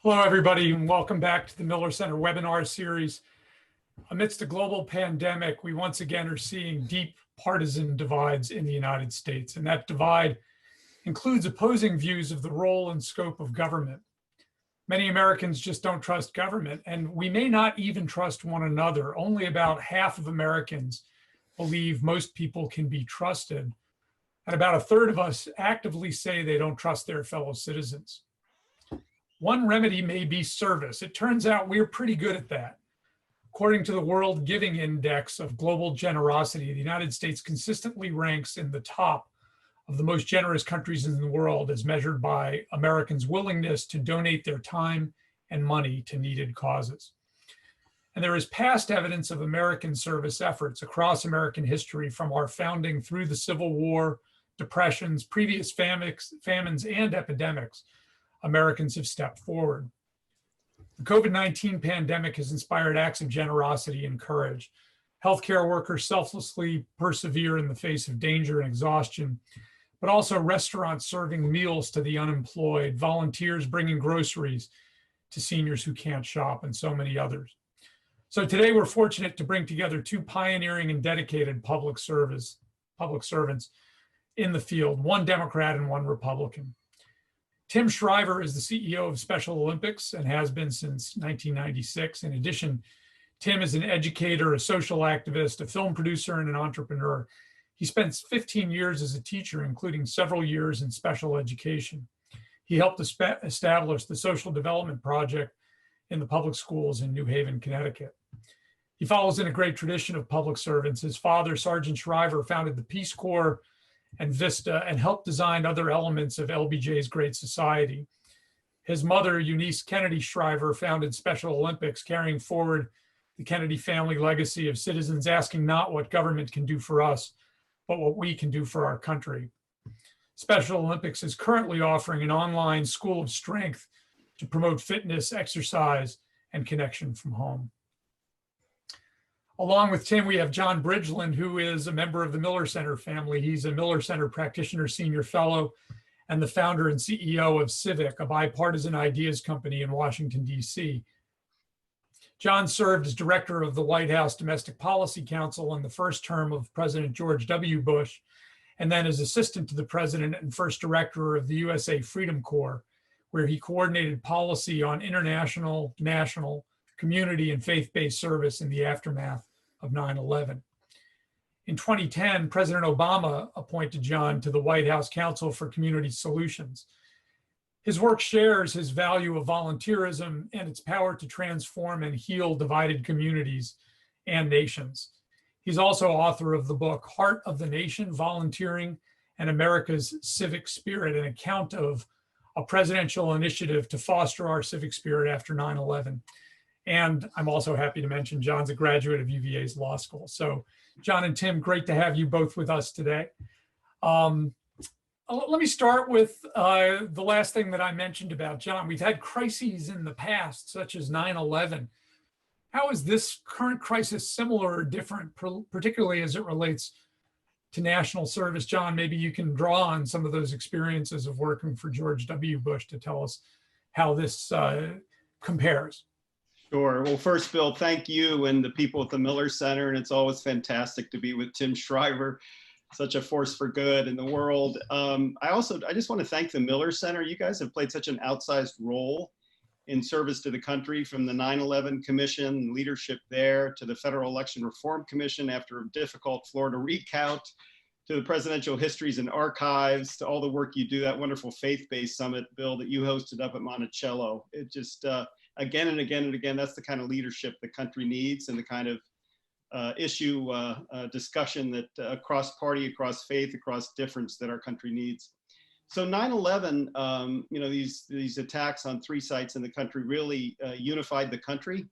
Hello, everybody, and welcome back to the Miller Center webinar series. Amidst a global pandemic, we once again are seeing deep partisan divides in the United States, and that divide includes opposing views of the role and scope of government. Many Americans just don't trust government, and we may not even trust one another. Only about half of Americans believe most people can be trusted, and about a third of us actively say they don't trust their fellow citizens. One remedy may be service. It turns out we're pretty good at that. According to the World Giving Index of Global Generosity, the United States consistently ranks in the top of the most generous countries in the world as measured by Americans' willingness to donate their time and money to needed causes. And there is past evidence of American service efforts across American history, from our founding through the Civil War, depressions, previous famines, and epidemics. Americans have stepped forward. The COVID-19 pandemic has inspired acts of generosity and courage. Healthcare workers selflessly persevere in the face of danger and exhaustion, but also restaurants serving meals to the unemployed, volunteers bringing groceries to seniors who can't shop, and so many others. So today we're fortunate to bring together two pioneering and dedicated public servants in the field, one Democrat and one Republican. Tim Shriver is the CEO of Special Olympics and has been since 1996. In addition, Tim is an educator, a social activist, a film producer, and an entrepreneur. He spent 15 years as a teacher, including several years in special education. He helped establish the Social Development Project in the public schools in New Haven, Connecticut. He follows in a great tradition of public servants. His father, Sergeant Shriver, founded the Peace Corps and Vista, and helped design other elements of LBJ's Great Society. His mother, Eunice Kennedy Shriver, founded Special Olympics, carrying forward the Kennedy family legacy of citizens asking not what government can do for us, but what we can do for our country. Special Olympics is currently offering an online school of strength to promote fitness, exercise, and connection from home. Along with Tim, we have John Bridgeland, who is a member of the Miller Center family. He's a Miller Center practitioner, senior fellow, and the founder and CEO of Civic, a bipartisan ideas company in Washington, D.C. John served as director of the White House Domestic Policy Council in the first term of President George W. Bush, and then as assistant to the president and first director of the USA Freedom Corps, where he coordinated policy on international, national, community, and faith-based service in the aftermath of 9/11. In 2010, President Obama appointed John to the White House Council for Community Solutions. His work shares his value of volunteerism and its power to transform and heal divided communities and nations. He's also author of the book, Heart of the Nation, Volunteering and America's Civic Spirit, an account of a presidential initiative to foster our civic spirit after 9/11. And I'm also happy to mention John's a graduate of UVA's law school. So John and Tim, great to have you both with us today. Let me start with the last thing that I mentioned about John. We've had crises in the past, such as 9/11. How is this current crisis similar or different, particularly as it relates to national service? John, maybe you can draw on some of those experiences of working for George W. Bush to tell us how this compares. Sure. Well, first, Bill, thank you and the people at the Miller Center. And it's always fantastic to be with Tim Shriver, such a force for good in the world. I just want to thank the Miller Center. You guys have played such an outsized role in service to the country, from the 9/11 Commission leadership there to the Federal Election Reform Commission after a difficult Florida recount, to the Presidential Histories and Archives, to all the work you do, that wonderful faith-based summit, Bill, that you hosted up at Monticello. It just, again and again and again, that's the kind of leadership the country needs, and the kind of issue discussion that across party, across faith, across difference that our country needs. So 9/11, these attacks on 3 sites in the country really unified the country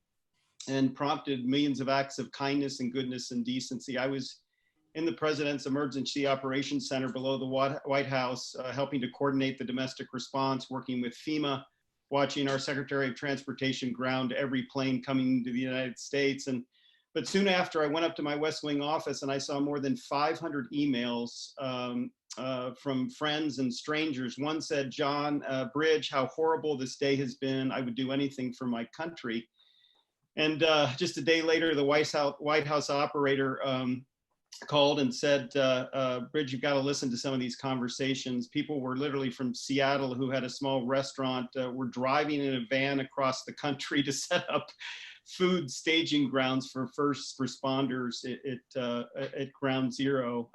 and prompted millions of acts of kindness and goodness and decency. I was in the President's Emergency Operations Center below the White House, helping to coordinate the domestic response, working with FEMA, watching our Secretary of Transportation ground every plane coming to the United States. And But soon after, I went up to my West Wing office and I saw more than 500 emails from friends and strangers. One said, John, Bridge, how horrible this day has been. I would do anything for my country. And just a day later, the White House operator called and said, Bridge, you've got to listen to some of these conversations. People were literally from Seattle who had a small restaurant, were driving in a van across the country to set up food staging grounds for first responders at ground zero.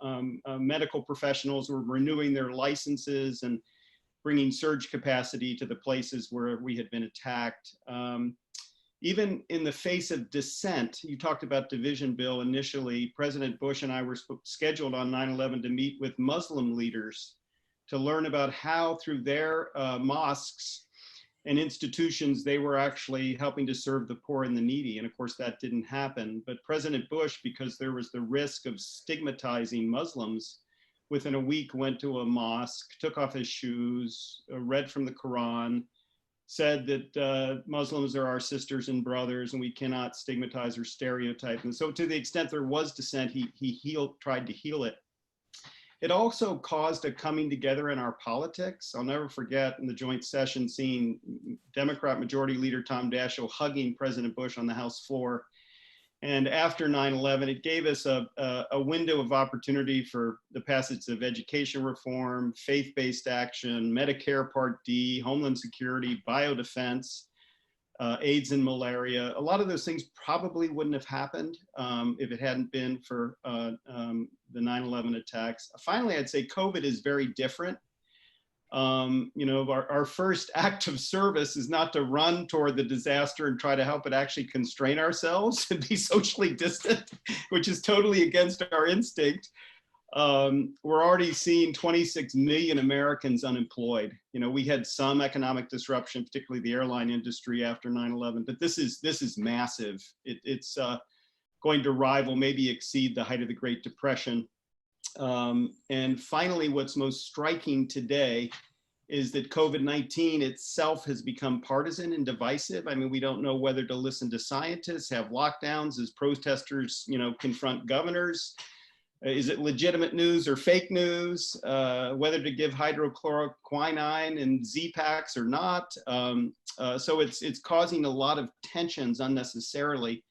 Medical professionals were renewing their licenses and bringing surge capacity to the places where we had been attacked. Even in the face of dissent, you talked about division, Bill, initially, President Bush and I were scheduled on 9/11 to meet with Muslim leaders to learn about how through their mosques and institutions, they were actually helping to serve the poor and the needy. And of course, that didn't happen. But President Bush, because there was the risk of stigmatizing Muslims, within a week went to a mosque, took off his shoes, read from the Quran, said that Muslims are our sisters and brothers and we cannot stigmatize or stereotype. And so to the extent there was dissent, he tried to heal it. It also caused a coming together in our politics. I'll never forget in the joint session seeing Democrat Majority Leader Tom Daschle hugging President Bush on the House floor. And after 9/11, it gave us a window of opportunity for the passage of education reform, faith-based action, Medicare Part D, Homeland Security, biodefense, AIDS and malaria. A lot of those things probably wouldn't have happened if it hadn't been for the 9/11 attacks. Finally, I'd say COVID is very different. You know, our first act of service is not to run toward the disaster and try to help it, actually constrain ourselves and be socially distant, which is totally against our instinct. We're already seeing 26 million Americans unemployed. You know, we had some economic disruption, particularly the airline industry after 9/11, but this is massive. It's going to rival, maybe exceed the height of the Great Depression. And finally, what's most striking today is that COVID-19 itself has become partisan and divisive. I mean, we don't know whether to listen to scientists, have lockdowns as protesters, you know, confront governors. Is it legitimate news or fake news? Whether to give hydrochloroquine and Z-Packs or not. So it's causing a lot of tensions unnecessarily.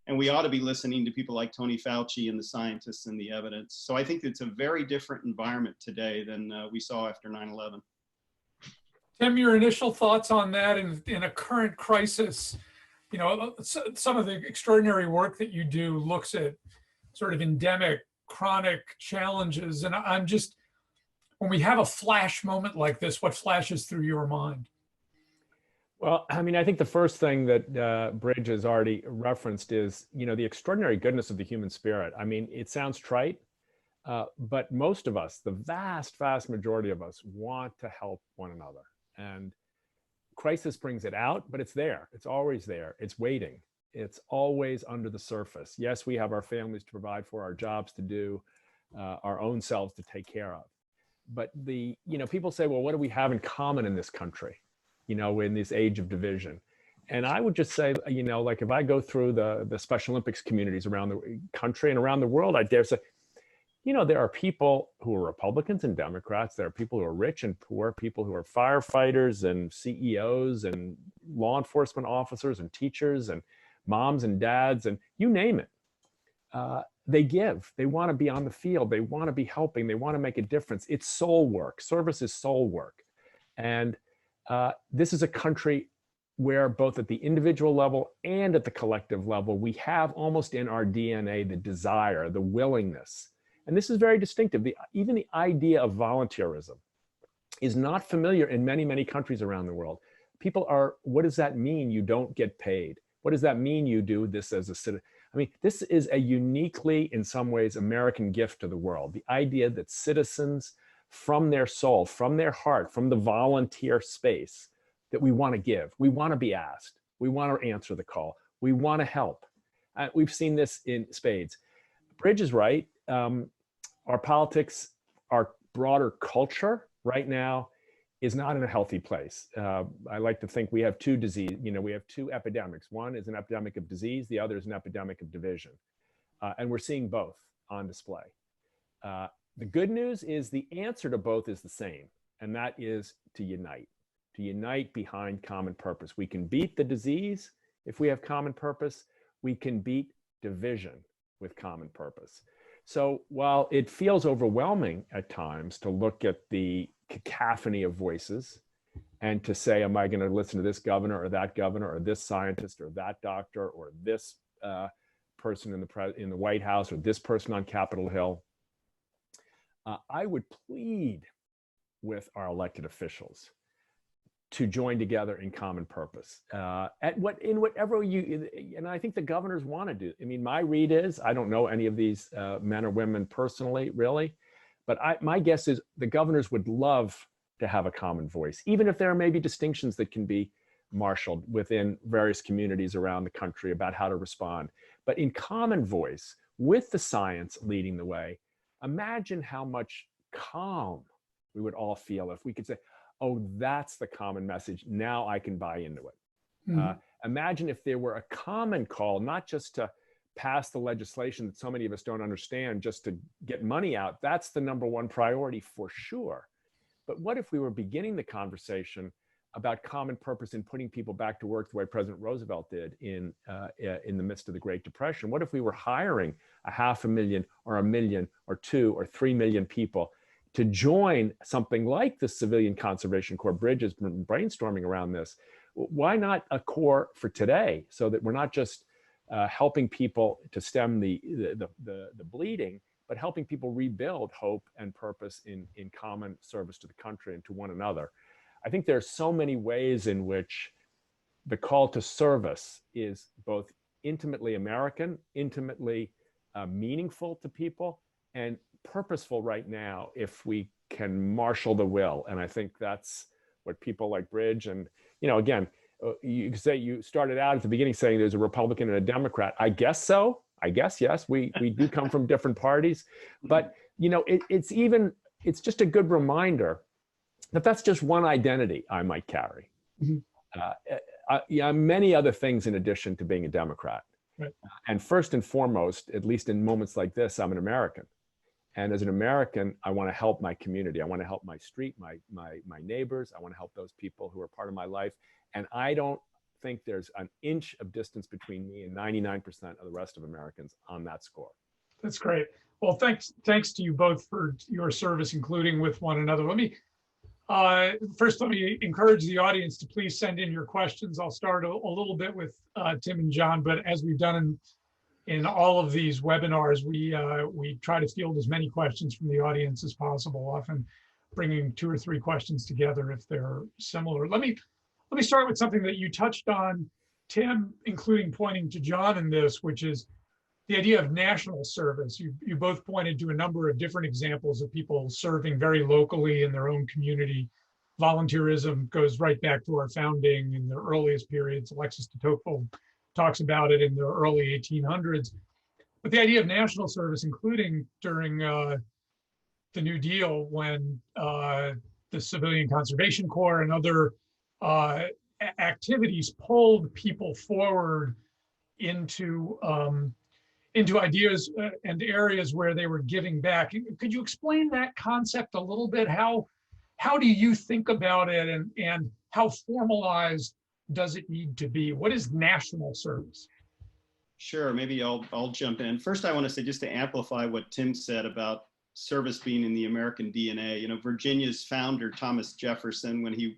And we ought to be listening to people like Tony Fauci and the scientists and the evidence. So I think it's a very different environment today than we saw after 9/11. Tim, your initial thoughts on that in a current crisis? You know, some of the extraordinary work that you do looks at sort of endemic, chronic challenges. And I'm just, when we have a flash moment like this, what flashes through your mind? Well, I mean, I think the first thing that Bridge has already referenced is, you know, the extraordinary goodness of the human spirit. I mean, it sounds trite, but most of us, the vast majority of us, want to help one another. And crisis brings it out, but it's there. It's always there. It's waiting. It's always under the surface. Yes, we have our families to provide for, our jobs to do, our own selves to take care of. But you know, people say, well, what do we have in common in this country? You know, in this age of division. And I would just say, you know, like if I go through the Special Olympics communities around the country and around the world, I dare say, you know, there are people who are Republicans and Democrats. There are people who are rich and poor, people who are firefighters and CEOs and law enforcement officers and teachers and moms and dads and you name it. They give. They want to be on the field. They want to be helping. They want to make a difference. It's soul work. Service is soul work. And this is a country where both at the individual level and at the collective level, we have almost in our DNA the desire, the willingness. And this is very distinctive. Even the idea of volunteerism is not familiar in many, many countries around the world. People are, what does that mean you don't get paid? What does that mean you do this as a citizen? I mean, this is a uniquely, in some ways, American gift to the world. The idea that citizens from their soul, from their heart, from the volunteer space, that we want to give. We want to be asked. We want to answer the call. We want to help. We've seen this in spades. Bridge is right. Our politics, our broader culture right now is not in a healthy place. I like to think we have two we have two epidemics. One is an epidemic of disease, the other is an epidemic of division. And we're seeing both on display. The good news is the answer to both is the same, and that is to unite behind common purpose. We can beat the disease if we have common purpose. We can beat division with common purpose. So while it feels overwhelming at times to look at the cacophony of voices and to say, am I going to listen to this governor or this scientist or that doctor or this person in the White House or this person on Capitol Hill, I would plead with our elected officials to join together in common purpose. Whatever and I think the governors want to do. I mean, my read is, I don't know any of these men or women personally, really, but my guess is the governors would love to have a common voice, even if there may be distinctions that can be marshaled within various communities around the country about how to respond. But in common voice, with the science leading the way, imagine how much calm we would all feel if we could say, oh, that's the common message. Now I can buy into it. Mm-hmm. Imagine if there were a common call, not just to pass the legislation that so many of us don't understand, just to get money out. That's the number one priority for sure. But what if we were beginning the conversation about common purpose and putting people back to work the way President Roosevelt did in the midst of the Great Depression? What if we were hiring 500,000 or 1 million or 2 or 3 million people to join something like the Civilian Conservation Corps? Bridge has been brainstorming around this. Why not a corps for today, so that we're not just helping people to stem the bleeding, but helping people rebuild hope and purpose in common service to the country and to one another? I think there are so many ways in which the call to service is both intimately American, intimately meaningful to people, and purposeful right now if we can marshal the will. And I think that's what people like Bridge and, again, you say you started out at the beginning saying there's a Republican and a Democrat. I guess so. I guess, yes, we do come from different parties, but it's just a good reminder that that's just one identity I might carry. Mm-hmm. Many other things in addition to being a Democrat. Right. And first and foremost, at least in moments like this, I'm an American. And as an American, I want to help my community. I want to help my street, my neighbors. I want to help those people who are part of my life. And I don't think there's an inch of distance between me and 99% of the rest of Americans on that score. That's great. Well, thanks to you both for your service, including with one another. Let me encourage the audience to please send in your questions. I'll start a little bit with Tim and John, but as we've done in all of these webinars, we try to field as many questions from the audience as possible, often bringing 2 or 3 questions together if they're similar. Let me start with something that you touched on, Tim, including pointing to John in this, which is the idea of national service. You both pointed to a number of different examples of people serving very locally in their own community. Volunteerism goes right back to our founding in the earliest periods. Alexis de Tocqueville talks about it in the early 1800s. But the idea of national service, including during the New Deal, when the Civilian Conservation Corps and other activities pulled people forward into ideas and areas where they were giving back. Could you explain that concept a little bit? How do you think about it, and how formalized does it need to be? What is national service? Sure, maybe I'll jump in. First, I want to say, just to amplify what Tim said about service being in the American DNA. Virginia's founder, Thomas Jefferson, when he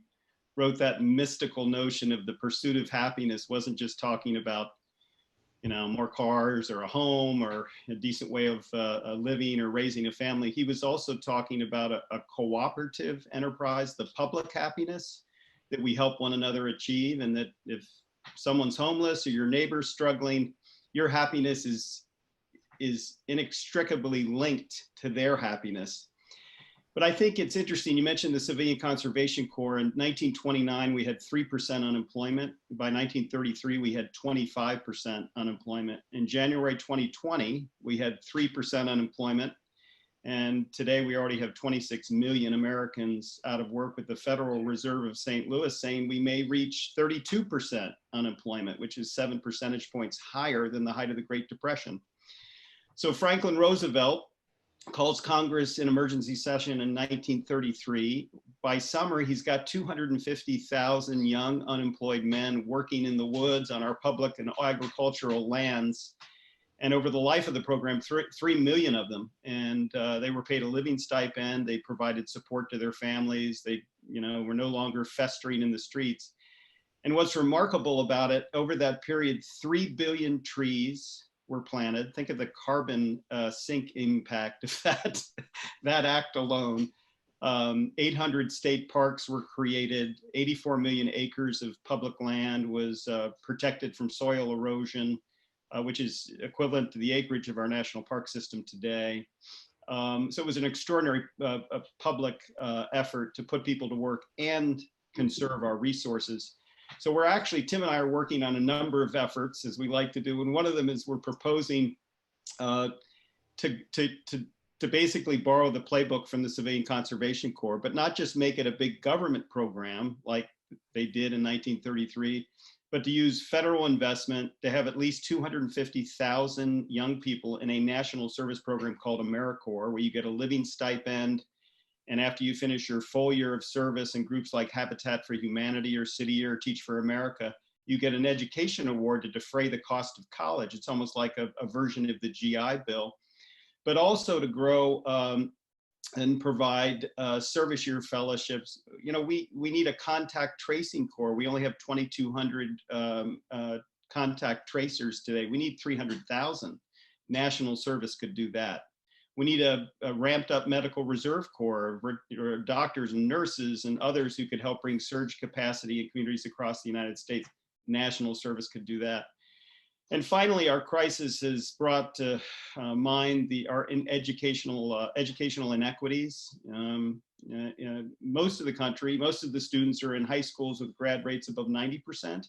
wrote that mystical notion of the pursuit of happiness, wasn't just talking about more cars or a home or a decent way of living or raising a family. He was also talking about a cooperative enterprise, the public happiness that we help one another achieve, and that if someone's homeless or your neighbor's struggling, your happiness is inextricably linked to their happiness. But I think it's interesting, you mentioned the Civilian Conservation Corps. In 1929, we had 3% unemployment. By 1933, we had 25% unemployment. In January 2020, we had 3% unemployment. And today we already have 26 million Americans out of work, with the Federal Reserve of St. Louis saying we may reach 32% unemployment, which is 7 percentage points higher than the height of the Great Depression. So Franklin Roosevelt calls Congress in emergency session in 1933. By summer, he's got 250,000 young unemployed men working in the woods on our public and agricultural lands. And over the life of the program, 3 million of them, and they were paid a living stipend. They provided support to their families. They, were no longer festering in the streets. And what's remarkable about it, over that period, 3 billion trees were planted. Think of the carbon sink impact of that act alone. 800 state parks were created. 84 million acres of public land was protected from soil erosion, which is equivalent to the acreage of our national park system today. So it was an extraordinary public effort to put people to work and conserve our resources. So we're actually, Tim and I are working on a number of efforts, as we like to do. And one of them is we're proposing to basically borrow the playbook from the Civilian Conservation Corps, but not just make it a big government program like they did in 1933, but to use federal investment to have at least 250,000 young people in a national service program called AmeriCorps, where you get a living stipend. And after you finish your full year of service in groups like Habitat for Humanity or City Year or Teach for America, you get an education award to defray the cost of college. It's almost like a version of the GI Bill, but also to grow and provide service year fellowships. We need a contact tracing corps. We only have 2,200 contact tracers today. We need 300,000. National service could do that. We need a ramped up medical reserve corps, or doctors and nurses and others who could help bring surge capacity in communities across the United States. National service could do that. And finally, our crisis has brought to mind our educational inequities. Most of the country, most of the students are in high schools with grad rates above 90%,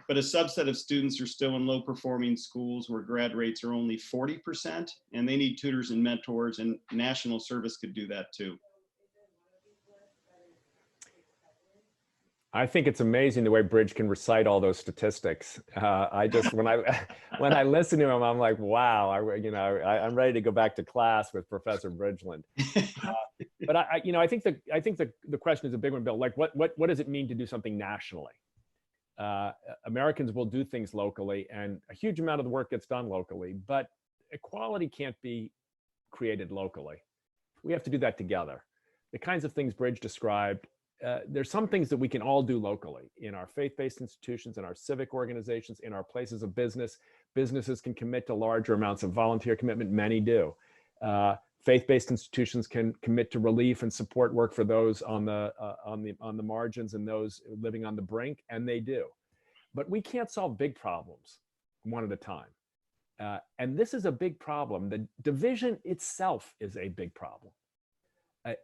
but a subset of students are still in low performing schools where grad rates are only 40%, and they need tutors and mentors, and national service could do that too. I think it's amazing the way Bridge can recite all those statistics. I just, when I listen to him, I'm like, wow, I'm ready to go back to class with Professor Bridgeland. But I think the question is a big one, Bill. Like, what does it mean to do something nationally? Americans will do things locally, and a huge amount of the work gets done locally, but equality can't be created locally. We have to do that together. The kinds of things Bridge described, there's some things that we can all do locally in our faith-based institutions, in our civic organizations, in our places of business. Businesses can commit to larger amounts of volunteer commitment. Many do. Faith-based institutions can commit to relief and support work for those on the margins and those living on the brink, and they do. But we can't solve big problems one at a time. And this is a big problem. The division itself is a big problem.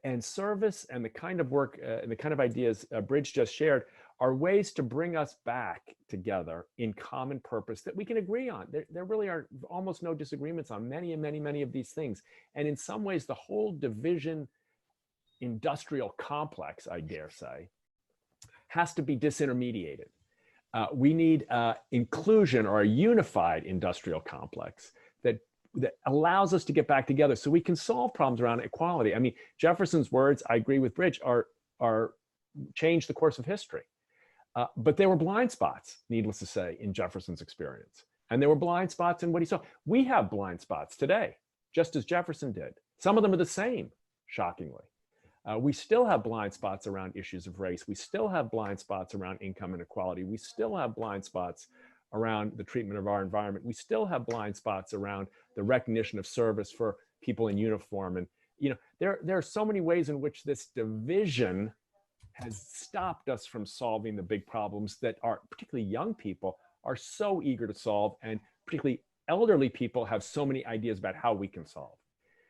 And service and the kind of work and the kind of ideas Bridge just shared are ways to bring us back together in common purpose that we can agree on. There really are almost no disagreements on many of these things. And in some ways, the whole division industrial complex, I dare say, has to be disintermediated. We need inclusion, or a unified industrial complex that allows us to get back together so we can solve problems around equality. I mean, Jefferson's words, I agree with Bridge, are changed the course of history. But there were blind spots, needless to say, in Jefferson's experience. And there were blind spots in what he saw. We have blind spots today, just as Jefferson did. Some of them are the same, shockingly. We still have blind spots around issues of race. We still have blind spots around income inequality. We still have blind spots around the treatment of our environment. We still have blind spots around the recognition of service for people in uniform. And there are so many ways in which this division has stopped us from solving the big problems that particularly young people are so eager to solve, and particularly elderly people have so many ideas about how we can solve.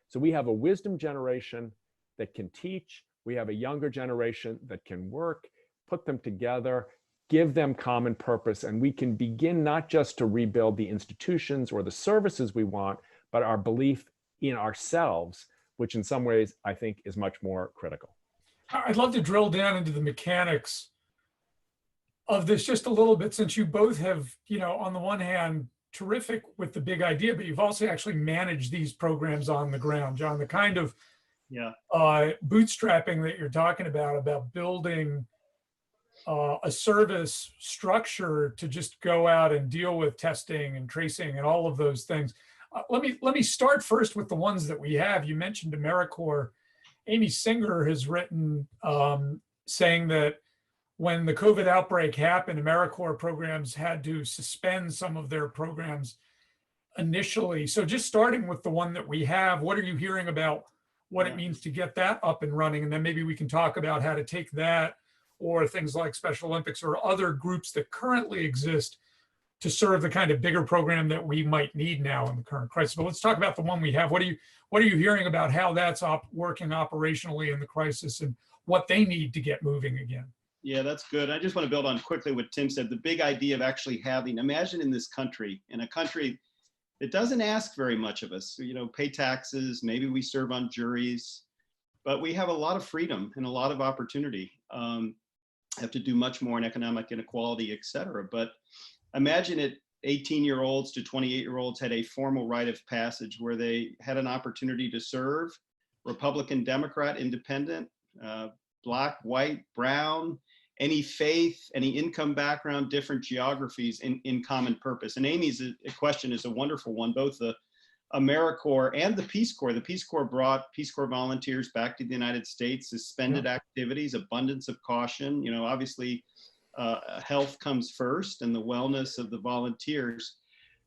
So we have a wisdom generation that can teach. We have a younger generation that can work, put them together, give them common purpose, and we can begin not just to rebuild the institutions or the services we want, but our belief in ourselves which in some ways I think is much more critical. I'd love to drill down into the mechanics of this just a little bit, since you both have, on the one hand, terrific with the big idea, but you've also actually managed these programs on the ground, John. The kind of bootstrapping that you're talking about building a service structure to just go out and deal with testing and tracing and all of those things. Let me start first with the ones that we have. You mentioned AmeriCorps. Amy Singer has written saying that when the COVID outbreak happened, AmeriCorps programs had to suspend some of their programs initially. So just starting with the one that we have, what are you hearing about what it means to get that up and running? And then maybe we can talk about how to take that or things like Special Olympics or other groups that currently exist to serve the kind of bigger program that we might need now in the current crisis. But let's talk about the one we have. What are you hearing about how that's working operationally in the crisis and what they need to get moving again? Yeah, that's good. I just want to build on quickly what Tim said. The big idea of actually imagine in this country, in a country that doesn't ask very much of us, pay taxes, maybe we serve on juries, but we have a lot of freedom and a lot of opportunity. Have to do much more in economic inequality, et cetera. But imagine it, 18-year-olds to 28-year-olds had a formal rite of passage where they had an opportunity to serve, Republican, Democrat, Independent, Black, white, brown, any faith, any income background, different geographies in common purpose. And Amy's question is a wonderful one, both the AmeriCorps and the Peace Corps. The Peace Corps brought Peace Corps volunteers back to the United States, suspended activities, abundance of caution. Obviously health comes first and the wellness of the volunteers.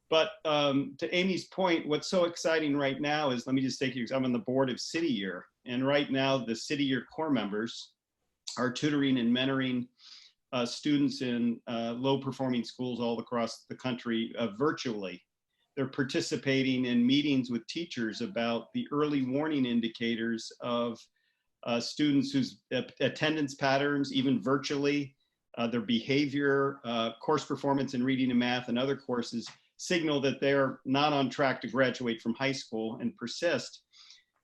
But to Amy's point, what's so exciting right now is, let me just take you, I'm on the board of City Year. And right now the City Year Corps members are tutoring and mentoring students in low performing schools all across the country virtually. They're participating in meetings with teachers about the early warning indicators of students whose attendance patterns, even virtually, their behavior, course performance in reading and math and other courses signal that they're not on track to graduate from high school and persist.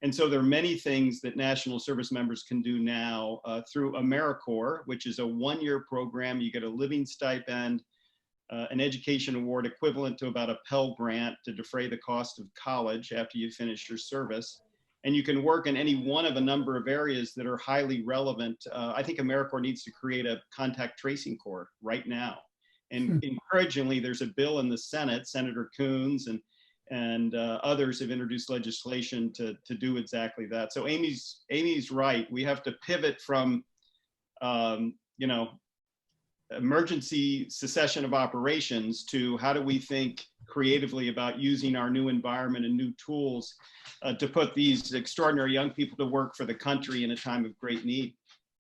And so there are many things that National Service members can do now through AmeriCorps, which is a one-year program. You get a living stipend, an education award equivalent to about a Pell Grant to defray the cost of college after you finish your service. And you can work in any one of a number of areas that are highly relevant. I think AmeriCorps needs to create a contact tracing corps right now. And encouragingly, there's a bill in the Senate, Senator Coons and others have introduced legislation to do exactly that. So Amy's right. We have to pivot from, emergency cessation of operations to how do we think creatively about using our new environment and new tools to put these extraordinary young people to work for the country in a time of great need.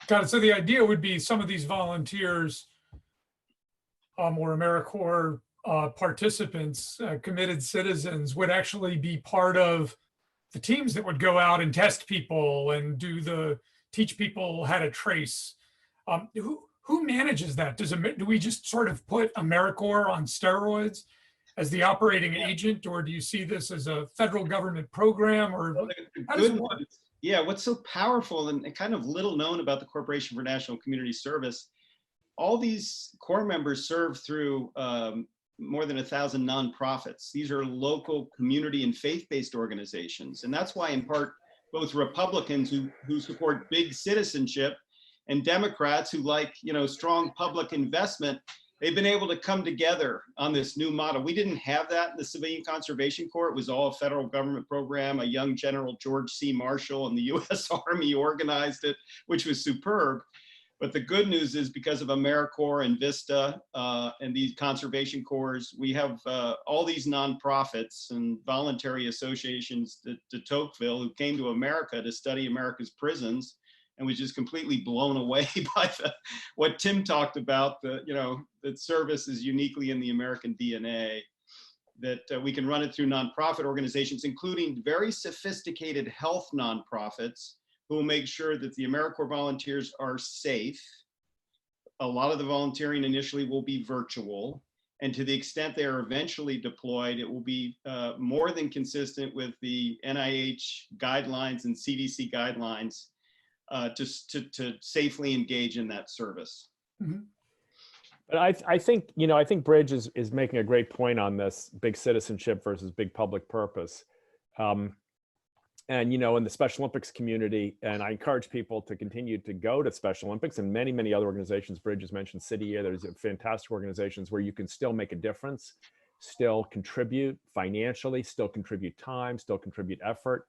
Got it. So the idea would be some of these volunteers or AmeriCorps participants, committed citizens, would actually be part of the teams that would go out and test people and teach people how to trace. Who manages that? do we just sort of put AmeriCorps on steroids as the operating agent, or do you see this as a federal government program, or how does it work? Yeah, what's so powerful and kind of little known about the Corporation for National Community Service, all these Corps members serve through more than 1,000 nonprofits. These are local community and faith-based organizations. And that's why in part, both Republicans who support big citizenship and Democrats who like, strong public investment, they've been able to come together on this new model. We didn't have that in the Civilian Conservation Corps. It was all a federal government program. A young General George C. Marshall in the US Army organized it, which was superb. But the good news is because of AmeriCorps and VISTA and these conservation corps, we have all these nonprofits and voluntary associations to Tocqueville who came to America to study America's prisons and was just completely blown away by what Tim talked about, that service is uniquely in the American DNA, that we can run it through nonprofit organizations, including very sophisticated health nonprofits who will make sure that the AmeriCorps volunteers are safe. A lot of the volunteering initially will be virtual, And to the extent they are eventually deployed, it will be more than consistent with the NIH guidelines and CDC guidelines to safely engage in that service. Mm-hmm. But I think, you know, I think Bridge is making a great point on this big citizenship versus big public purpose. And, you know, in the Special Olympics community, and I encourage people to continue to go to Special Olympics and many, many other organizations. Bridge has mentioned City Year. There's fantastic organizations where you can still make a difference, still contribute financially, still contribute time, still contribute effort.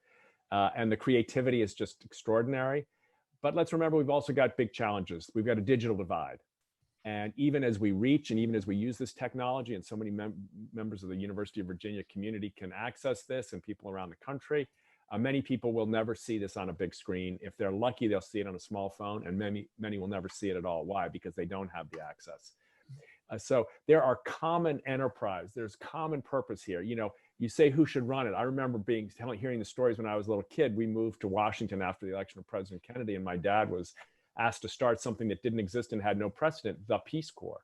And the creativity is just extraordinary. But let's remember, we've also got big challenges. We've got a digital divide. And even as we reach and even as we use this technology, and so many members of the University of Virginia community can access this, and people around the country, many people will never see this on a big screen. If they're lucky, they'll see it on a small phone, and many will never see it at all. Why? Because they don't have the access. So there are common enterprise. There's common purpose here. You know, you say who should run it. I remember hearing the stories when I was a little kid. We moved to Washington after the election of President Kennedy, and my dad was asked to start something that didn't exist and had no precedent, the Peace Corps.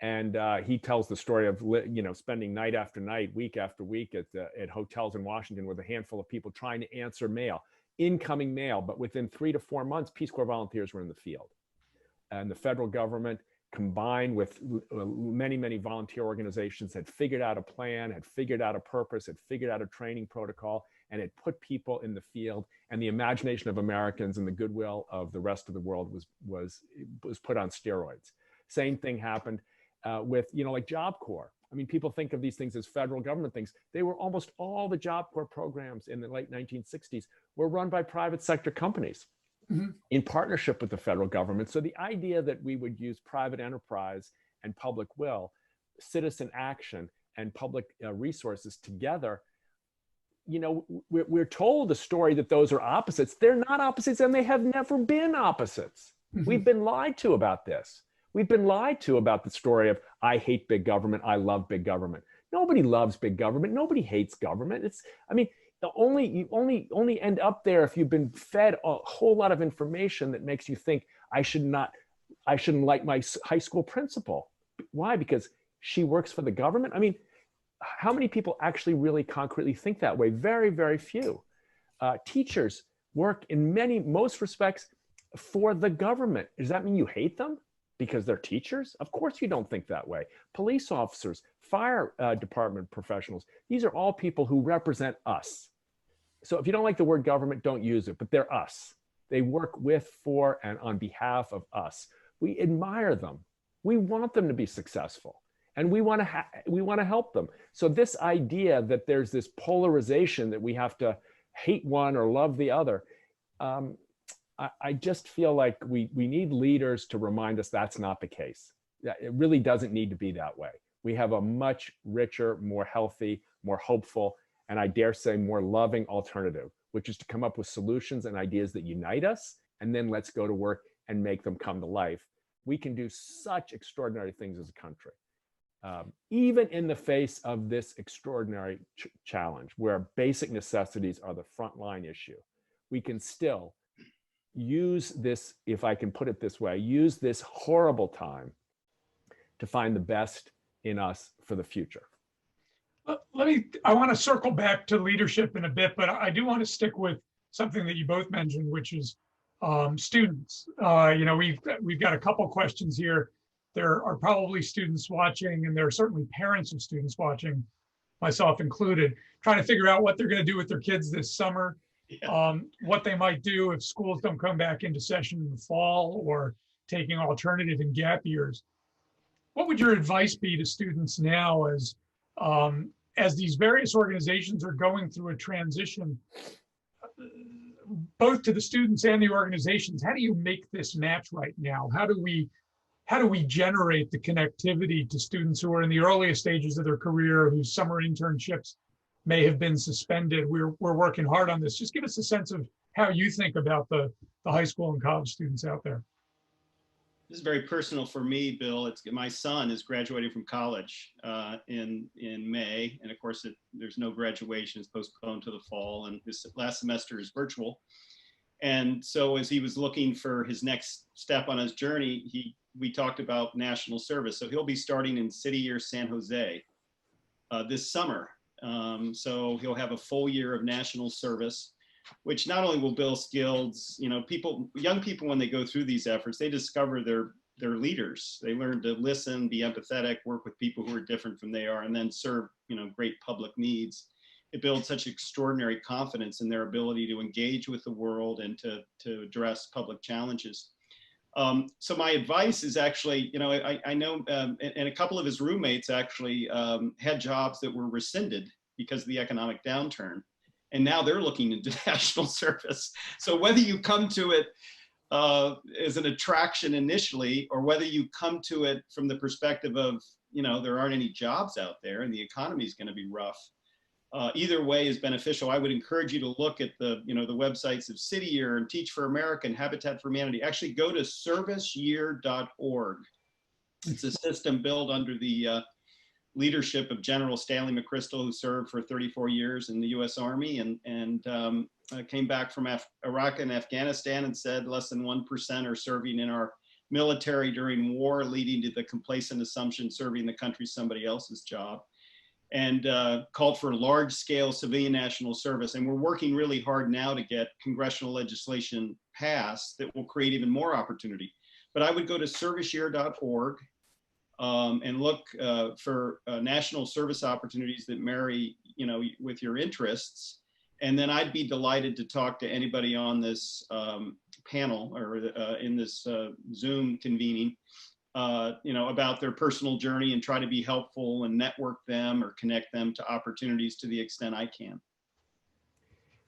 And he tells the story of, you know, spending night after night, week after week at hotels in Washington with a handful of people trying to answer mail, incoming mail. But within 3 to 4 months, Peace Corps volunteers were in the field. And the federal government, combined with many, many volunteer organizations, had figured out a plan, had figured out a purpose, had figured out a training protocol, and had put people in the field. And the imagination of Americans and the goodwill of the rest of the world was put on steroids. Same thing happened with, you know, like Job Corps. I mean, people think of these things as federal government things. They were almost all the Job Corps programs in the late 1960s were run by private sector companies in partnership with the federal government. So the idea that we would use private enterprise and public will, citizen action and public resources together, you know, we're told the story that those are opposites. They're not opposites, and they have never been opposites. We've been lied to about this. We've been lied to about the story of, I hate big government, I love big government. Nobody loves big government. Nobody hates government. You only end up there if you've been fed a whole lot of information that makes you think I shouldn't like my high school principal. Why? Because she works for the government. I mean, how many people actually really concretely think that way? Very, very few. Teachers work in most respects for the government. Does that mean you hate them because they're teachers? Of course you don't think that way. Police officers, fire department professionals, these are all people who represent us. So if you don't like the word government, don't use it, but they're us. They work with, for, and on behalf of us. We admire them. We want them to be successful, and we want to help them. So this idea that there's this polarization that we have to hate one or love the other, I just feel like we need leaders to remind us that's not the case. It really doesn't need to be that way. We have a much richer, more healthy, more hopeful, and I dare say more loving alternative, which is to come up with solutions and ideas that unite us, and then let's go to work and make them come to life. We can do such extraordinary things as a country, even in the face of this extraordinary challenge, where basic necessities are the frontline issue. We can still use this, if I can put it this way, use this horrible time to find the best in us for the future. I want to circle back to leadership in a bit, but I do want to stick with something that you both mentioned, which is students. You know, we've got a couple questions here. There are probably students watching, and there are certainly parents of students watching, myself included, trying to figure out what they're going to do with their kids this summer, what they might do if schools don't come back into session in the fall, or taking alternative and gap years. What would your advice be to students now as these various organizations are going through a transition, both to the students and the organizations? How do you make this match right now? How do we generate the connectivity to students who are in the earliest stages of their career, whose summer internships may have been suspended? We're working hard on this. Just give us a sense of how you think about the high school and college students out there. This is very personal for me, Bill. My son is graduating from college in May, and of course there's no graduation. It's postponed to the fall, and this last semester is virtual. And so as he was looking for his next step on his journey, he we talked about national service. So he'll be starting in City Year San Jose this summer. So he'll have a full year of national service, which not only will build skills, you know, young people, when they go through these efforts, they discover their leaders. They learn to listen, be empathetic, work with people who are different from they are, and then serve, you know, great public needs. It builds such extraordinary confidence in their ability to engage with the world and to address public challenges. So my advice is actually, you know, I know, and a couple of his roommates actually had jobs that were rescinded because of the economic downturn. And now they're looking into national service. So whether you come to it as an attraction initially, or whether you come to it from the perspective of, you know, there aren't any jobs out there and the economy is going to be rough, either way is beneficial. I would encourage you to look at the, you know, the websites of City Year and Teach for America and Habitat for Humanity. Actually go to serviceyear.org. It's a system built under the leadership of General Stanley McChrystal, who served for 34 years in the US Army and came back from Iraq and Afghanistan and said less than 1% are serving in our military during war, leading to the complacent assumption serving the country is somebody else's job, and called for large-scale civilian national service. And we're working really hard now to get congressional legislation passed that will create even more opportunity. But I would go to serviceyear.org and look for national service opportunities that marry, you know, with your interests. And then I'd be delighted to talk to anybody on this panel or in this Zoom convening, you know, about their personal journey and try to be helpful and network them or connect them to opportunities to the extent I can.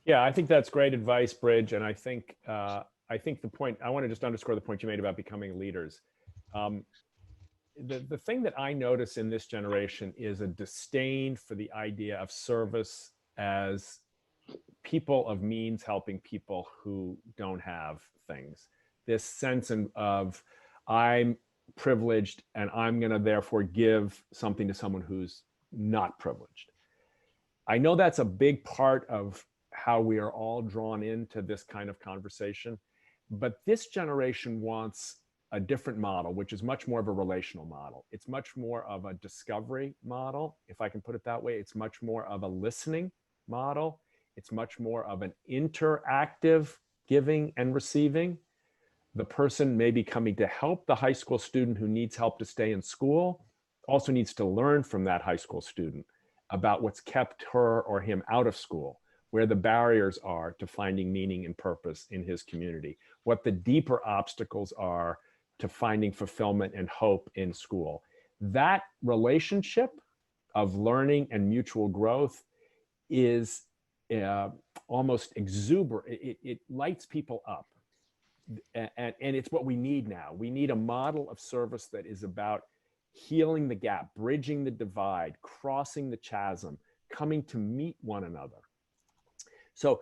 Yeah, I think that's great advice, Bridge. And I think the point, I want to just underscore the point you made about becoming leaders. The thing that I notice in this generation is a disdain for the idea of service as people of means helping people who don't have things. This sense of I'm privileged and I'm going to therefore give something to someone who's not privileged. I know that's a big part of how we are all drawn into this kind of conversation, but this generation wants a different model, which is much more of a relational model. It's much more of a discovery model, if I can put it that way. It's much more of a listening model. It's much more of an interactive giving and receiving. The person may be coming to help the high school student who needs help to stay in school, also needs to learn from that high school student about what's kept her or him out of school, where the barriers are to finding meaning and purpose in his community, what the deeper obstacles are to finding fulfillment and hope in school. That relationship of learning and mutual growth is almost exuberant. It lights people up. And it's what we need now. We need a model of service that is about healing the gap, bridging the divide, crossing the chasm, coming to meet one another. So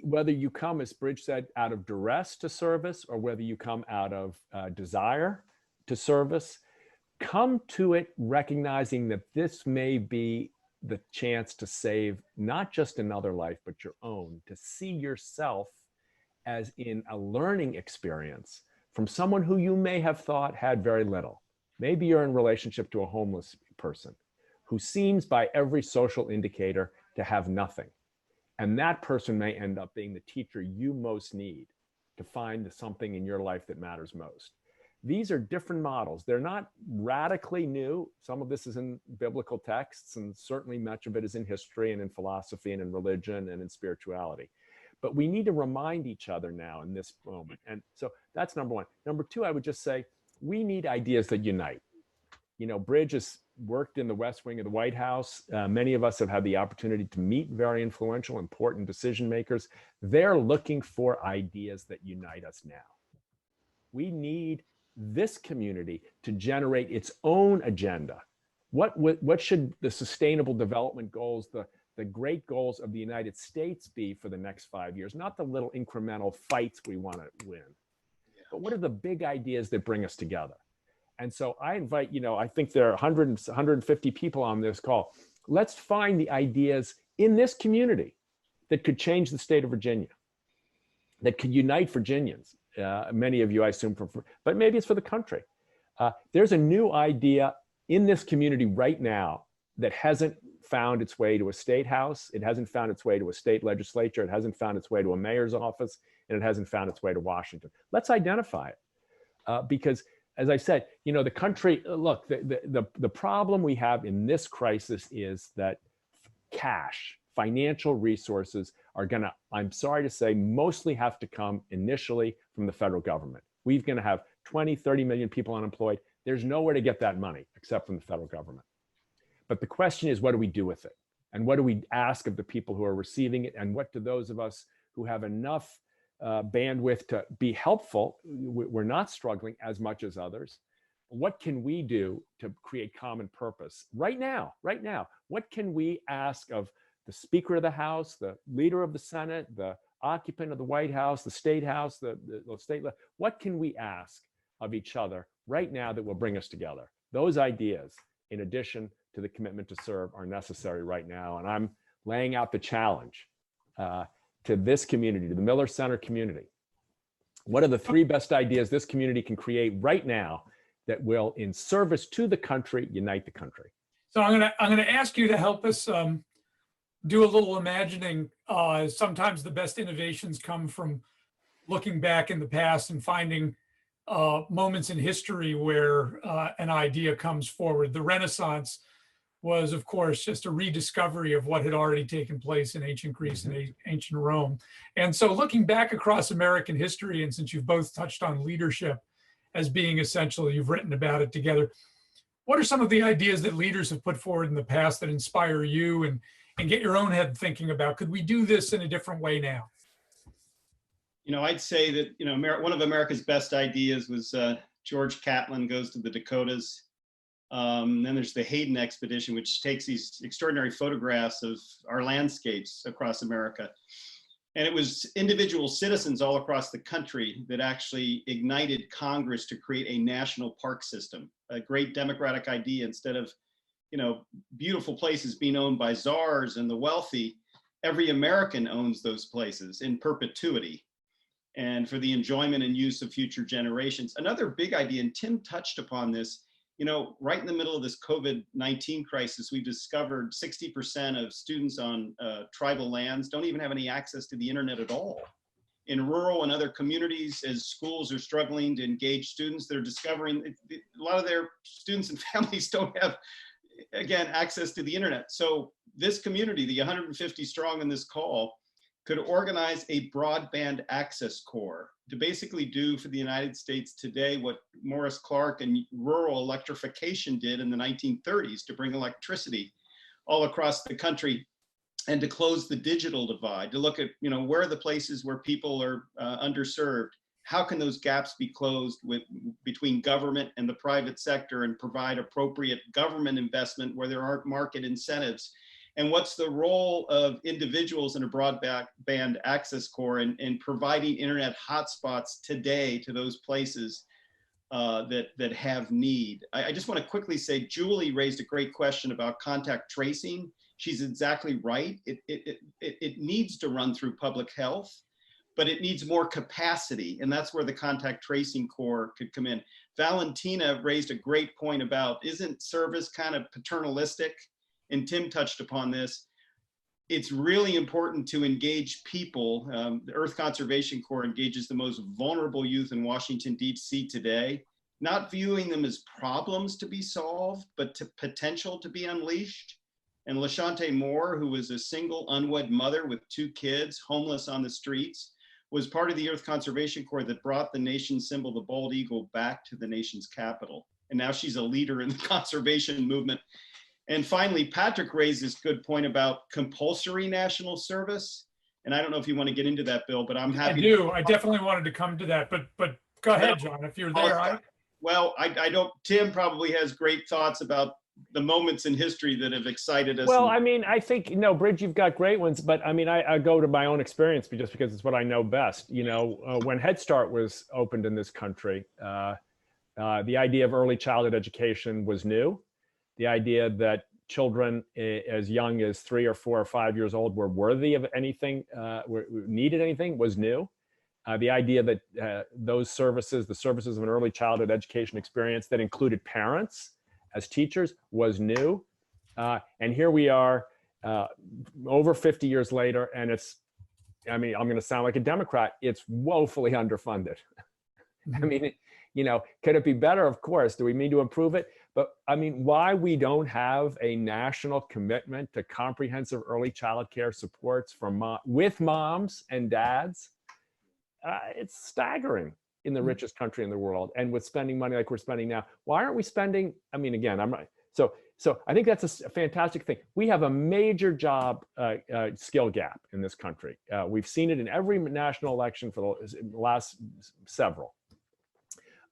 whether you come, as Bridge said, out of duress to service, or whether you come out of desire to service, come to it recognizing that this may be the chance to save not just another life, but your own, to see yourself as in a learning experience from someone who you may have thought had very little. Maybe you're in relationship to a homeless person who seems by every social indicator to have nothing. And that person may end up being the teacher you most need to find something in your life that matters most. These are different models. They're not radically new. Some of this is in biblical texts, and certainly much of it is in history and in philosophy and in religion and in spirituality. But we need to remind each other now in this moment. And so that's number one. Number two, I would just say, we need ideas that unite. You know, Bridge has worked in the West Wing of the White House. Many of us have had the opportunity to meet very influential, important decision makers. They're looking for ideas that unite us now. We need this community to generate its own agenda. What should the sustainable development goals, the great goals of the United States be for the next 5 years? Not the little incremental fights we want to win, but what are the big ideas that bring us together? And so I invite, you know, I think there are 150 people on this call. Let's find the ideas in this community that could change the state of Virginia, that could unite Virginians. Many of you, I assume, but maybe it's for the country. There's a new idea in this community right now that hasn't found its way to a state house. It hasn't found its way to a state legislature. It hasn't found its way to a mayor's office, and it hasn't found its way to Washington. Let's identify it. Because as I said, the country, look, the problem we have in this crisis is that cash, financial resources are gonna, I'm sorry to say, mostly have to come initially from the federal government. We're gonna have 20, 30 million people unemployed. There's nowhere to get that money except from the federal government. But the question is, what do we do with it? And what do we ask of the people who are receiving it? And what do those of us who have enough bandwidth to be helpful, we're not struggling as much as others. What can we do to create common purpose right now? What can we ask of the Speaker of the House, the leader of the Senate, the occupant of the White House, the State House, the state? What can we ask of each other right now that will bring us together? Those ideas, in addition to the commitment to serve, are necessary right now. And I'm laying out the challenge to this community, to the Miller Center community. What are the 3 best ideas this community can create right now that will, in service to the country, unite the country? So I'm gonna ask you to help us do a little imagining. Sometimes the best innovations come from looking back in the past and finding moments in history where an idea comes forward. The Renaissance was, of course, just a rediscovery of what had already taken place in ancient Greece and ancient Rome. And so looking back across American history, and since you've both touched on leadership as being essential, you've written about it together, what are some of the ideas that leaders have put forward in the past that inspire you and get your own head thinking about, could we do this in a different way now? I'd say that, one of America's best ideas was George Catlin goes to the Dakotas. Then there's the Hayden expedition, which takes these extraordinary photographs of our landscapes across America. And it was individual citizens all across the country that actually ignited Congress to create a national park system, a great democratic idea. Instead of, beautiful places being owned by czars and the wealthy, every American owns those places in perpetuity and for the enjoyment and use of future generations. Another big idea, and Tim touched upon this, right in the middle of this COVID-19 crisis, we've discovered 60% of students on tribal lands don't even have any access to the internet at all. In rural and other communities, as schools are struggling to engage students, they're discovering a lot of their students and families don't have, again, access to the internet. So this community, the 150 strong in this call, could organize a broadband access corps to basically do for the United States today what Morris Clark and rural electrification did in the 1930s to bring electricity all across the country, and to close the digital divide, to look at, where are the places where people are underserved? How can those gaps be closed between government and the private sector, and provide appropriate government investment where there aren't market incentives? And what's the role of individuals in a broadband access corps in providing internet hotspots today to those places that have need? I just want to quickly say, Julie raised a great question about contact tracing. She's exactly right. It needs to run through public health, but it needs more capacity. And that's where the contact tracing corps could come in. Valentina raised a great point about, isn't service kind of paternalistic? And Tim touched upon this. It's really important to engage people. The Earth Conservation Corps engages the most vulnerable youth in Washington, D.C. today, not viewing them as problems to be solved, but to potential to be unleashed. And LaShante Moore, who was a single unwed mother with 2 kids, homeless on the streets, was part of the Earth Conservation Corps that brought the nation's symbol, the bald eagle, back to the nation's capital. And now she's a leader in the conservation movement. And finally, Patrick raised this good point about compulsory national service. And I don't know if you want to get into that, Bill, but I'm happy. I do. I definitely wanted to come to that, but go ahead, John, if you're there. Well, I don't, Tim probably has great thoughts about the moments in history that have excited us. Well, I mean, I think, Bridge, you've got great ones, but I mean, I go to my own experience just because it's what I know best. When Head Start was opened in this country, the idea of early childhood education was new. The idea that children as young as 3 or 4 or 5 years old were worthy of anything, needed anything, was new. The idea that those services, the services of an early childhood education experience that included parents as teachers, was new. And here we are over 50 years later, and it's, I mean, I'm going to sound like a Democrat, it's woefully underfunded. I mean, you know, could it be better? Of course. Do we need to improve it? But I mean, why we don't have a national commitment to comprehensive early child care supports for with moms and dads, it's staggering in the richest country in the world. And with spending money like we're spending now, why aren't we spending? I mean, again, I'm right. So I think that's a fantastic thing. We have a major job skill gap in this country. We've seen it in every national election for the last several,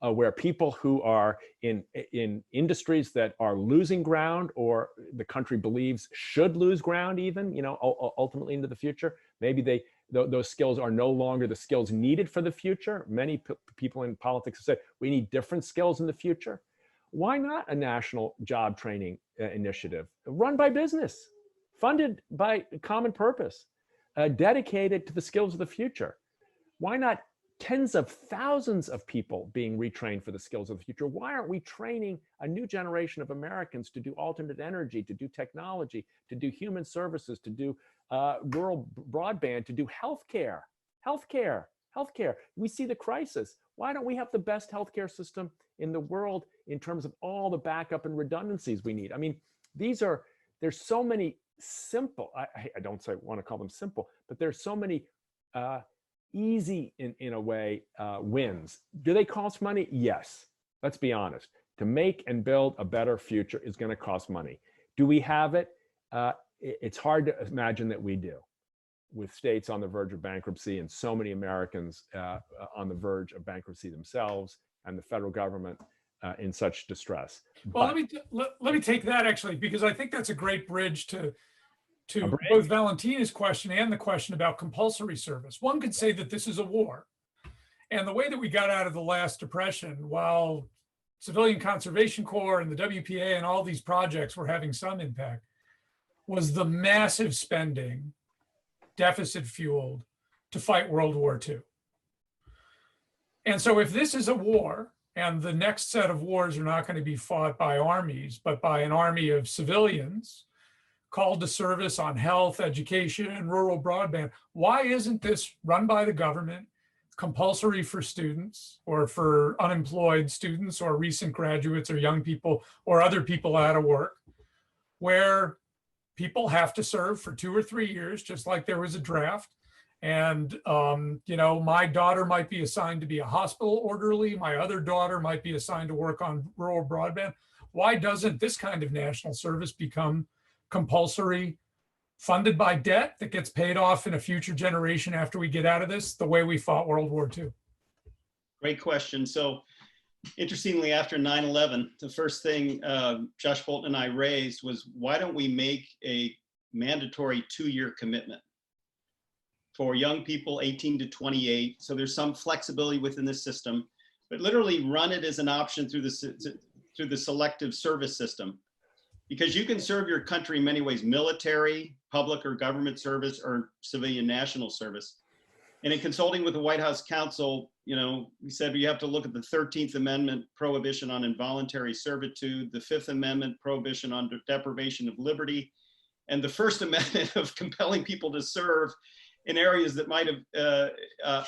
where people who are in industries that are losing ground, or the country believes should lose ground even, you know, ultimately into the future, maybe those skills are no longer the skills needed for the future. Many people in politics have said, we need different skills in the future. Why not a national job training initiative run by business, funded by common purpose, dedicated to the skills of the future? Why not tens of thousands of people being retrained for the skills of the future? Why aren't we training a new generation of Americans to do alternate energy, to do technology, to do human services, to do rural broadband, to do healthcare? We see the crisis. Why don't we have the best healthcare system in the world in terms of all the backup and redundancies we need? I mean, there's so many simple, I don't want to call them simple, but there's so many easy in a way wins. Do they cost money? Yes. Let's be honest. To make and build a better future is going to cost money. Do we have it? It's hard to imagine that we do, with states on the verge of bankruptcy and so many Americans on the verge of bankruptcy themselves, and the federal government in such distress. Well, let me take that, actually, because I think that's a great bridge to both Valentina's question and the question about compulsory service. One could say that this is a war. And the way that we got out of the last depression, while Civilian Conservation Corps and the WPA and all these projects were having some impact, was the massive spending, deficit fueled, to fight World War II. And so if this is a war, and the next set of wars are not going to be fought by armies, but by an army of civilians called to service on health, education, and rural broadband, why isn't this run by the government, compulsory for students or for unemployed students or recent graduates or young people or other people out of work, where people have to serve for 2 or 3 years, just like there was a draft? And, you know, my daughter might be assigned to be a hospital orderly. My other daughter might be assigned to work on rural broadband. Why doesn't this kind of national service become compulsory, funded by debt that gets paid off in a future generation after we get out of this, the way we fought World War II? Great question. So interestingly, after 9/11, the first thing Josh Bolton and I raised was, why don't we make a mandatory 2-year commitment for young people 18 to 28? So there's some flexibility within the system, but literally run it as an option through the selective service system. Because you can serve your country in many ways: military, public or government service, or civilian national service. And in consulting with the White House counsel, you know, we said you have to look at the 13th Amendment prohibition on involuntary servitude, the 5th Amendment prohibition on deprivation of liberty, and the First Amendment of compelling people to serve in areas that might have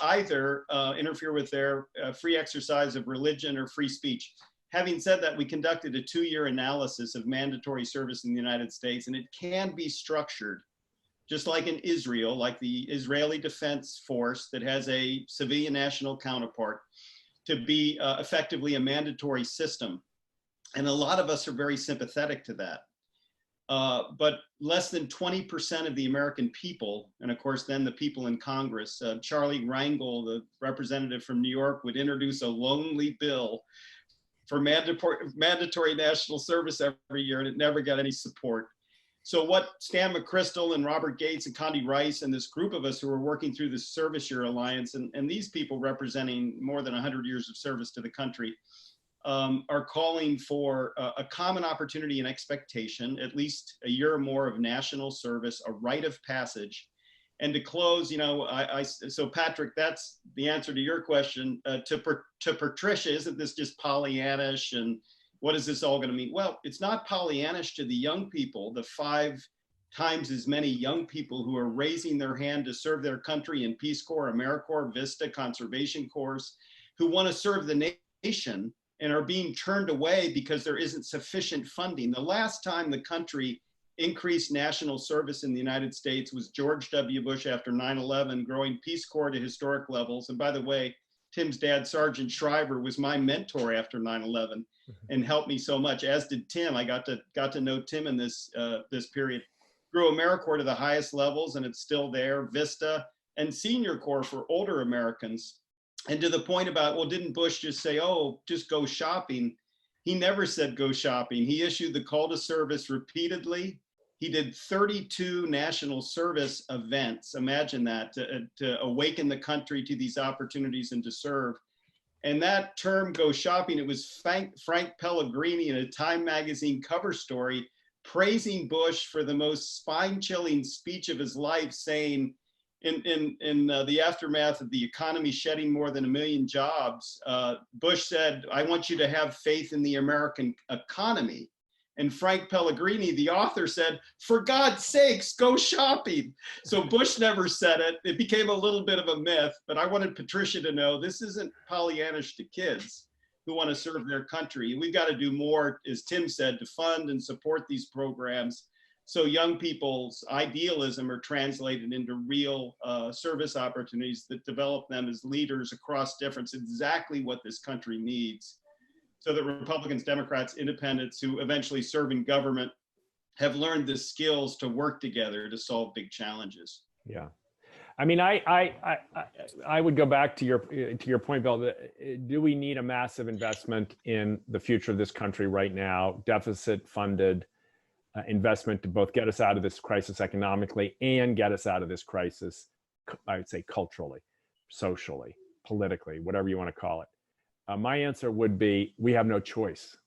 either interfere with their free exercise of religion or free speech. Having said that, we conducted a 2-year analysis of mandatory service in the United States, and it can be structured just like in Israel, like the Israeli Defense Force that has a civilian national counterpart, to be effectively a mandatory system. And a lot of us are very sympathetic to that. But less than 20% of the American people, and of course then the people in Congress, Charlie Rangel, the representative from New York, would introduce a lonely bill for mandatory national service every year, and it never got any support. So what Stan McChrystal and Robert Gates and Condi Rice and this group of us who are working through the Service Year Alliance, and these people representing more than 100 years of service to the country, are calling for a common opportunity and expectation, at least a year or more of national service, a rite of passage, And to close, so Patrick, that's the answer to your question. To Patricia, isn't this just Pollyannish, and what is this all going to mean? Well, it's not Pollyannish to the young people, the 5 times as many young people who are raising their hand to serve their country in Peace Corps, AmeriCorps, Vista, Conservation Corps, who want to serve the nation and are being turned away because there isn't sufficient funding. The last time the country increased national service in the United States was George W. Bush after 9/11, growing Peace Corps to historic levels. And by the way, Tim's dad, Sergeant Shriver, was my mentor after 9/11 and helped me so much, as did Tim. I got to know Tim in this period. Grew AmeriCorps to the highest levels, and it's still there. Vista and Senior Corps for older Americans. And to the point about, well, didn't Bush just say, oh, just go shopping? He never said go shopping. He issued the call to service repeatedly. He did 32 national service events. Imagine that, to awaken the country to these opportunities and to serve. And that term, go shopping, it was Frank Pellegrini in a Time magazine cover story praising Bush for the most spine-chilling speech of his life, saying, in the aftermath of the economy shedding more than 1 million jobs, Bush said, I want you to have faith in the American economy. And Frank Pellegrini, the author, said, for God's sakes, go shopping. So Bush never said it. It became a little bit of a myth, but I wanted Patricia to know this isn't Pollyannish to kids who want to serve their country. We've got to do more, as Tim said, to fund and support these programs so young people's idealism are translated into real service opportunities that develop them as leaders across difference, exactly what this country needs. So that Republicans, Democrats, independents who eventually serve in government have learned the skills to work together to solve big challenges. Yeah. I mean, I would go back to your point, Bill. Do we need a massive investment in the future of this country right now? Deficit funded investment to both get us out of this crisis economically and get us out of this crisis, I would say, culturally, socially, politically, whatever you want to call it. My answer would be, we have no choice.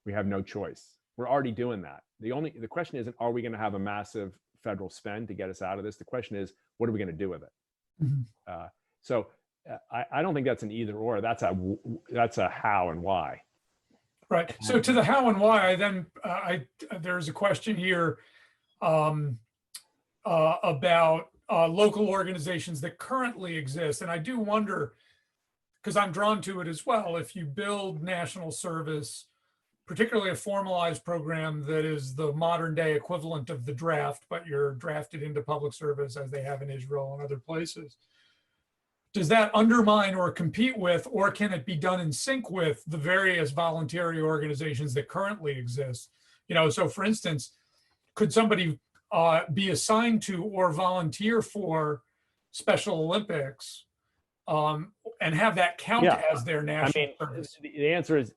We have no choice. We're already doing that. The question isn't, are we going to have a massive federal spend to get us out of this? The question is, what are we going to do with it? Mm-hmm. So I don't think that's an either or. That's a how and why. Right. So to the how and why, then there's a question here about local organizations that currently exist, and I do wonder, because I'm drawn to it as well, if you build national service, particularly a formalized program that is the modern day equivalent of the draft, but you're drafted into public service as they have in Israel and other places. Does that undermine or compete with, or can it be done in sync with the various voluntary organizations that currently exist? So for instance, could somebody be assigned to or volunteer for Special Olympics and have that count as their national service? The answer is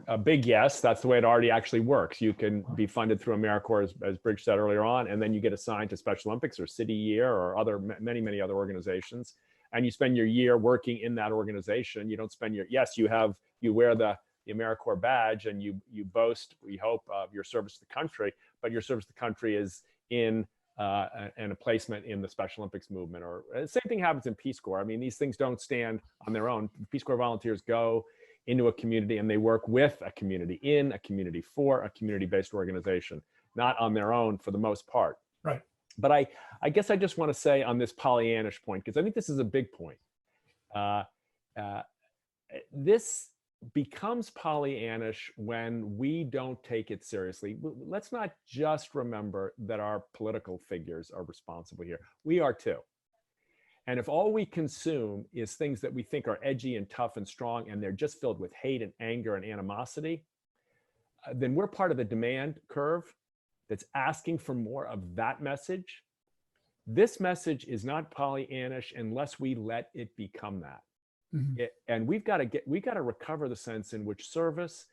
a big yes. That's the way it already actually works. You can be funded through AmeriCorps, as Bridge said earlier on, and then you get assigned to Special Olympics or City Year or many other organizations, and you spend your year working in that organization. You don't spend you wear the AmeriCorps badge and you boast, we hope, of your service to the country, but your service to the country is in and a placement in the Special Olympics movement. Or the same thing happens in Peace Corps. I mean, these things don't stand on their own. Peace Corps volunteers go into a community and they work with a community, in a community, for a community-based organization, not on their own for the most part. Right. But I guess I just want to say on this Pollyannish point, because I think this is a big point. This becomes Pollyannish when we don't take it seriously. Let's not just remember that our political figures are responsible here. We are too. And if all we consume is things that we think are edgy and tough and strong, and they're just filled with hate and anger and animosity, then we're part of the demand curve that's asking for more of that message. This message is not Pollyannish unless we let it become that. Mm-hmm. And we've got to recover the sense in which service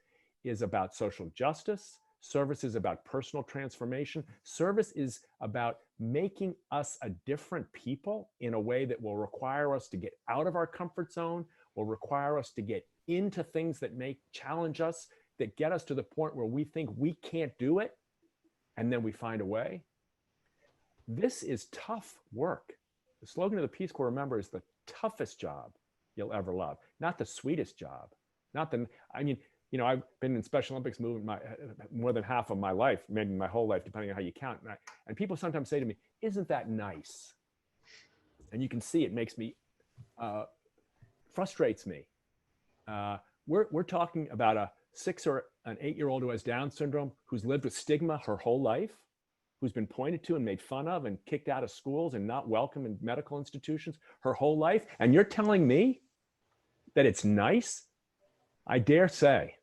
is about social justice. Service is about personal transformation. Service is about making us a different people in a way that will require us to get out of our comfort zone, will require us to get into things that may challenge us, that get us to the point where we think we can't do it, and then we find a way. This is tough work. The slogan of the Peace Corps, remember, is the toughest job you'll ever love, not the sweetest job. Not the, I mean, you know, I've been in Special Olympics movement more than half of my life, maybe my whole life, depending on how you count. And people sometimes say to me, isn't that nice? And you can see it makes me, frustrates me. We're talking about a 6 or an 8-year-old who has Down syndrome, who's lived with stigma her whole life, who's been pointed to and made fun of and kicked out of schools and not welcome in medical institutions her whole life. And you're telling me that it's nice? I dare say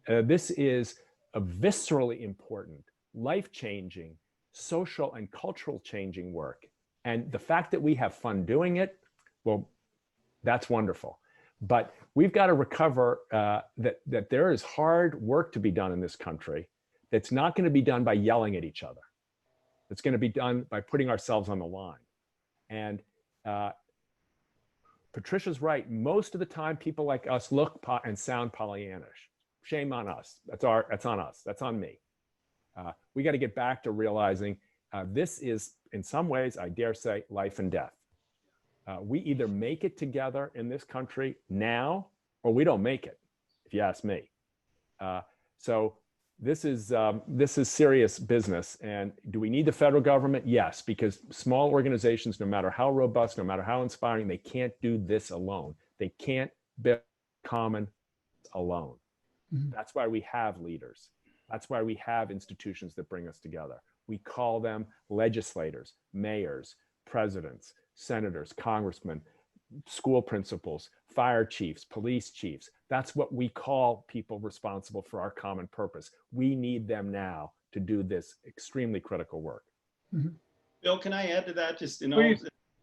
this is a viscerally important, life-changing, social and cultural changing work. And the fact that we have fun doing it, well, that's wonderful. But we've got to recover that there is hard work to be done in this country that's not going to be done by yelling at each other. It's going to be done by putting ourselves on the line. And Patricia's right. Most of the time, people like us look and sound Pollyannish. Shame on us. That's on us. That's on me. We got to get back to realizing this is, in some ways, I dare say, life and death. We either make it together in this country now, or we don't make it, if you ask me. So this is serious business. And do we need the federal government? Yes, because small organizations, no matter how robust, no matter how inspiring, they can't do this alone. They can't build common alone. Mm-hmm. That's why we have leaders. That's why we have institutions that bring us together. We call them legislators, mayors, presidents, senators, congressmen, school principals, fire chiefs, police chiefs. That's what we call people responsible for our common purpose. We need them now to do this extremely critical work. Mm-hmm. Bill, can I add to that? Just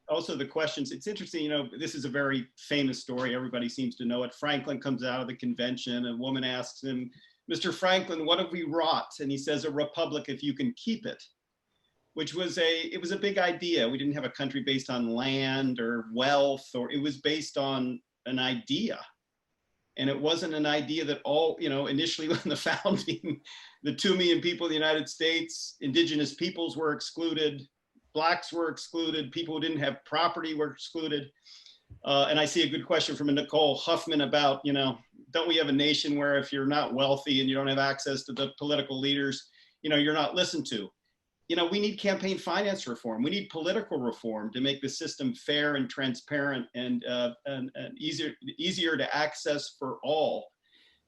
also the questions. It's interesting, you know, this is a very famous story. Everybody seems to know it. Franklin comes out of the convention. A woman asks him, Mr. Franklin, what have we wrought? And he says, a republic if you can keep it. Which was it was a big idea. We didn't have a country based on land or wealth, or it was based on an idea. And it wasn't an idea that all, you know, initially when the founding, the 2 million people of the United States, indigenous peoples were excluded, Blacks were excluded, people who didn't have property were excluded. And I see a good question from Nicole Huffman about, you know, don't we have a nation where if you're not wealthy and you don't have access to the political leaders, you know, you're not listened to? You know, we need campaign finance reform. We need political reform to make the system fair and transparent and easier to access for all.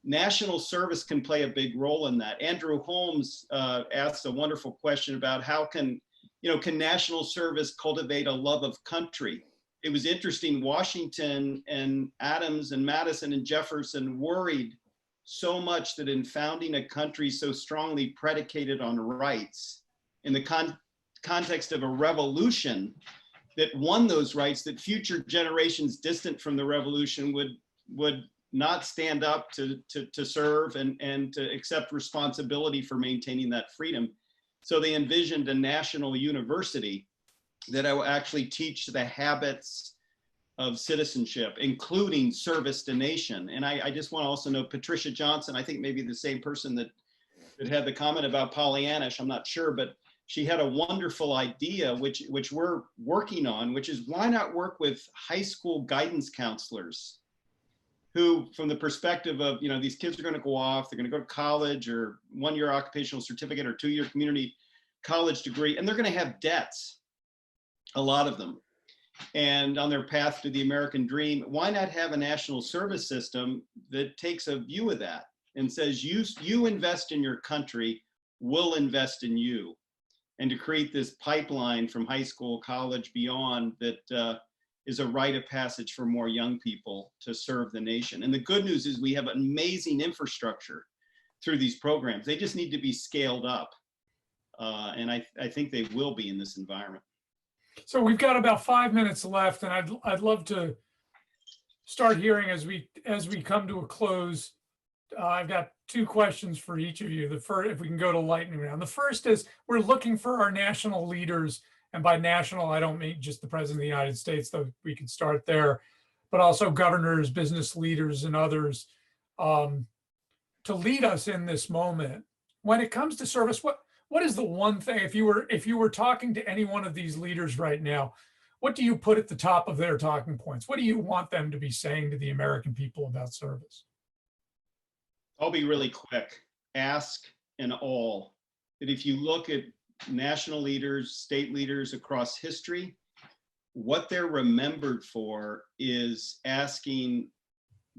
National service can play a big role in that. Andrew Holmes asked a wonderful question about how can national service cultivate a love of country? It was interesting, Washington and Adams and Madison and Jefferson worried so much that in founding a country so strongly predicated on rights, in the context of a revolution that won those rights, that future generations distant from the revolution would not stand up to serve and to accept responsibility for maintaining that freedom. So they envisioned a national university that I will actually teach the habits of citizenship, including service to nation. And I just want to also note Patricia Johnson, I think maybe the same person that had the comment about Pollyannish, I'm not sure, but she had a wonderful idea, which we're working on, which is why not work with high school guidance counselors who, from the perspective of, you know, these kids are going to go off, they're going to go to college or 1-year occupational certificate or 2-year community college degree, and they're going to have debts, a lot of them. And on their path to the American dream, why not have a national service system that takes a view of that and says, you invest in your country, we'll invest in you. And to create this pipeline from high school, college, beyond that is a rite of passage for more young people to serve the nation. And the good news is we have amazing infrastructure through these programs. They just need to be scaled up. And I think they will be in this environment. So we've got about 5 minutes left, and I'd love to start hearing as we come to a close. I've got 2 questions for each of you. The first, if we can go to lightning round. The first is, we're looking for our national leaders, and by national, I don't mean just the President of the United States, though we can start there, but also governors, business leaders, and others to lead us in this moment. When it comes to service, what what is the one thing, if you were talking to any one of these leaders right now, what do you put at the top of their talking points? What do you want them to be saying to the American people about service? I'll be really quick. Ask and all that if you look at national leaders, state leaders across history, what they're remembered for is asking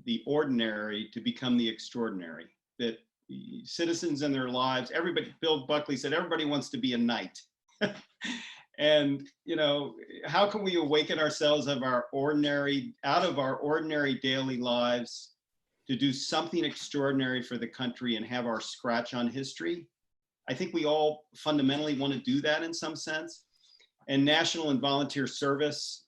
the ordinary to become the extraordinary. That citizens in their lives, everybody, Bill Buckley said, everybody wants to be a knight. And, you know, how can we awaken ourselves out of our ordinary daily lives to do something extraordinary for the country and have our scratch on history? I think we all fundamentally want to do that in some sense. And national and volunteer service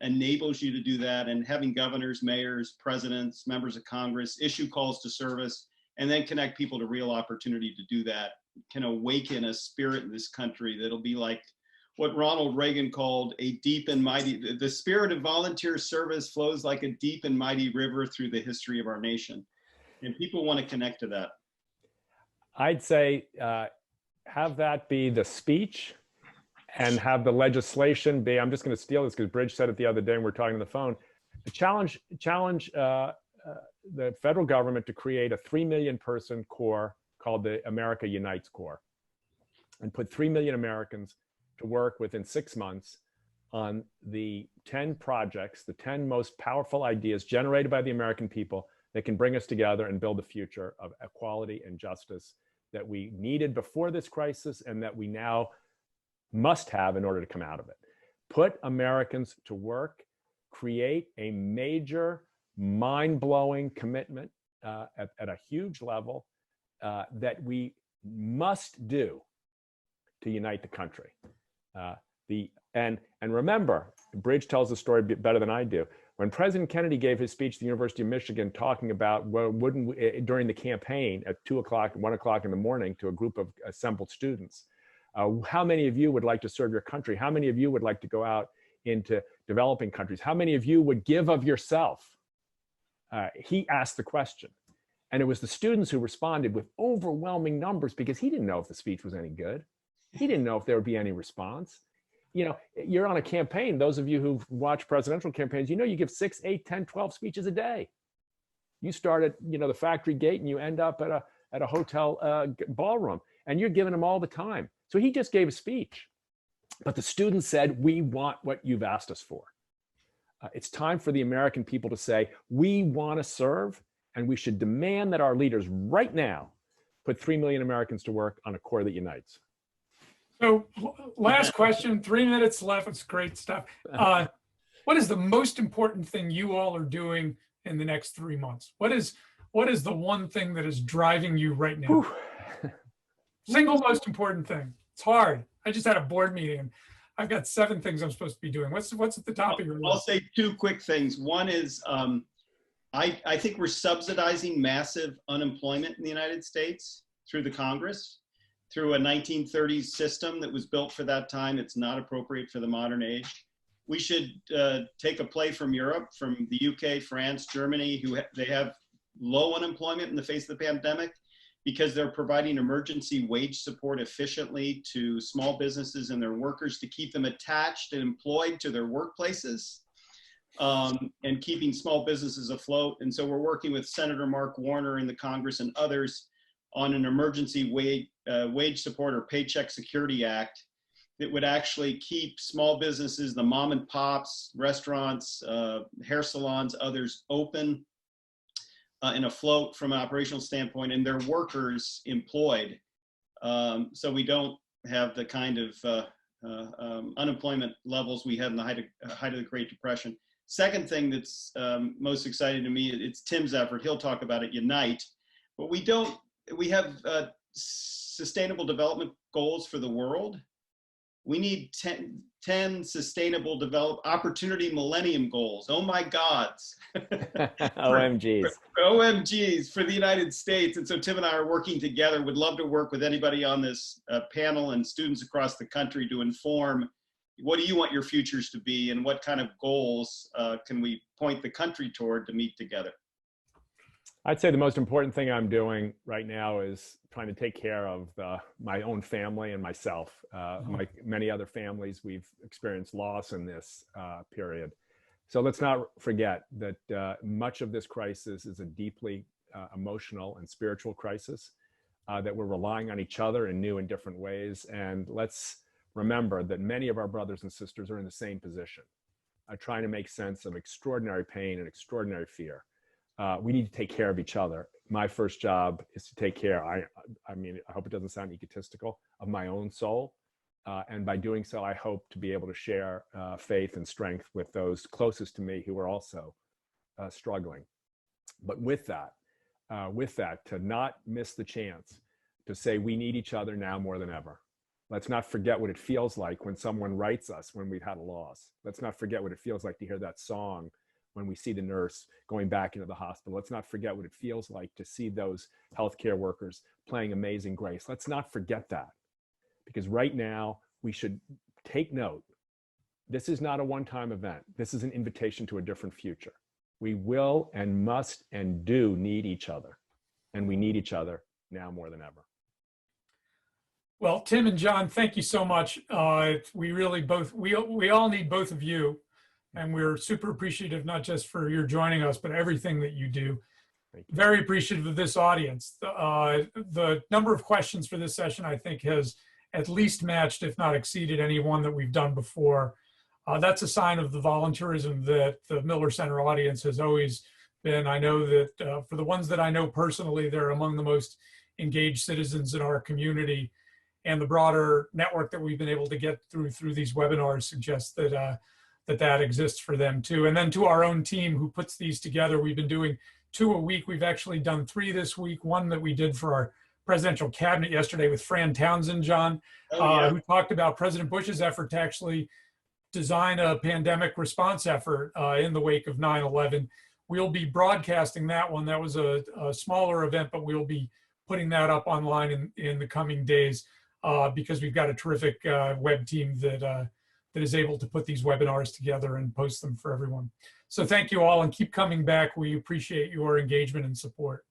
enables you to do that. And having governors, mayors, presidents, members of Congress issue calls to service and then connect people to real opportunity to do that can awaken a spirit in this country that'll be like what Ronald Reagan called a deep and mighty, the spirit of volunteer service flows like a deep and mighty river through the history of our nation. And people want to connect to that. I'd say have that be the speech and have the legislation be, I'm just going to steal this because Bridge said it the other day and we're talking on the phone, challenge the federal government to create a 3 million person corps called the America Unites Corps and put 3 million Americans to work within 6 months on the 10 projects, the 10 most powerful ideas generated by the American people that can bring us together and build a future of equality and justice that we needed before this crisis and that we now must have in order to come out of it. Put Americans to work, create a major, mind-blowing commitment at a huge level that we must do to unite the country. And remember, Bridge tells the story better than I do. When President Kennedy gave his speech at the University of Michigan talking about, well, wouldn't we, during the campaign at 2 o'clock, 1 o'clock in the morning to a group of assembled students, how many of you would like to serve your country? How many of you would like to go out into developing countries? How many of you would give of yourself? He asked the question. And it was the students who responded with overwhelming numbers because he didn't know if the speech was any good. He didn't know if there would be any response. You know, you're on a campaign. Those of you who've watched presidential campaigns, you know, you give 6, 8, 10, 12 speeches a day. You start at, you know, the factory gate and you end up at a hotel ballroom and you're giving them all the time. So he just gave a speech, but the students said, we want what you've asked us for. It's time for the American people to say, we want to serve and we should demand that our leaders right now put 3 million Americans to work on a core that unites. So last question, 3 minutes left. It's great stuff. What is the most important thing you all are doing in the next 3 months? What is the one thing that is driving you right now? Single most important thing. It's hard. I just had a board meeting. I've got 7 things I'm supposed to be doing. What's at the top of your list? I'll say 2 quick things. One is I think we're subsidizing massive unemployment in the United States through the Congress, through a 1930s system that was built for that time. It's not appropriate for the modern age. We should take a play from Europe, from the UK, France, Germany, they have low unemployment in the face of the pandemic because they're providing emergency wage support efficiently to small businesses and their workers to keep them attached and employed to their workplaces and keeping small businesses afloat. And so we're working with Senator Mark Warner in the Congress and others on an emergency wage support or Paycheck Security Act that would actually keep small businesses, the mom and pops, restaurants, hair salons, others open and afloat from an operational standpoint and their workers employed. So we don't have the kind of unemployment levels we had in the height of the Great Depression. Second thing that's most exciting to me, it's Tim's effort. He'll talk about it, Unite. But we have sustainable development goals for the world. We need 10 sustainable opportunity millennium goals. Oh my gods. OMGs. OMGs for the United States. And so Tim and I are working together. Would love to work with anybody on this panel and students across the country to inform what do you want your futures to be and what kind of goals can we point the country toward to meet together. I'd say the most important thing I'm doing right now is trying to take care of my own family and myself. Like many other families, we've experienced loss in this period. So let's not forget that much of this crisis is a deeply emotional and spiritual crisis, that we're relying on each other in new and different ways. And let's remember that many of our brothers and sisters are in the same position, trying to make sense of extraordinary pain and extraordinary fear. We need to take care of each other. My first job is to take care, I mean, I hope it doesn't sound egotistical, of my own soul. And by doing so, I hope to be able to share faith and strength with those closest to me who are also struggling. But with that, to not miss the chance to say we need each other now more than ever. Let's not forget what it feels like when someone writes us when we've had a loss. Let's not forget what it feels like to hear that song when we see the nurse going back into the hospital. Let's not forget what it feels like to see those healthcare workers playing Amazing Grace. Let's not forget that, because right now we should take note. This is not a one-time event. This is an invitation to a different future. We will and must and do need each other, and we need each other now more than ever. Well, Tim and John, thank you so much. We really we all need both of you. And we're super appreciative, not just for your joining us, but everything that you do. Very appreciative of this audience. The number of questions for this session, I think, has at least matched, if not exceeded, any one that we've done before. That's a sign of the volunteerism that the Miller Center audience has always been. I know that for the ones that I know personally, they're among the most engaged citizens in our community. And the broader network that we've been able to get through these webinars suggests that that exists for them too. And then to our own team who puts these together, we've been doing 2 a week. We've actually done 3 this week. One that we did for our presidential cabinet yesterday with Fran Townsend, John, who talked about President Bush's effort to actually design a pandemic response effort in the wake of 9/11. We'll be broadcasting that one. That was a smaller event, but we'll be putting that up online in the coming days because we've got a terrific web team that is able to put these webinars together and post them for everyone. So thank you all, and keep coming back. We appreciate your engagement and support.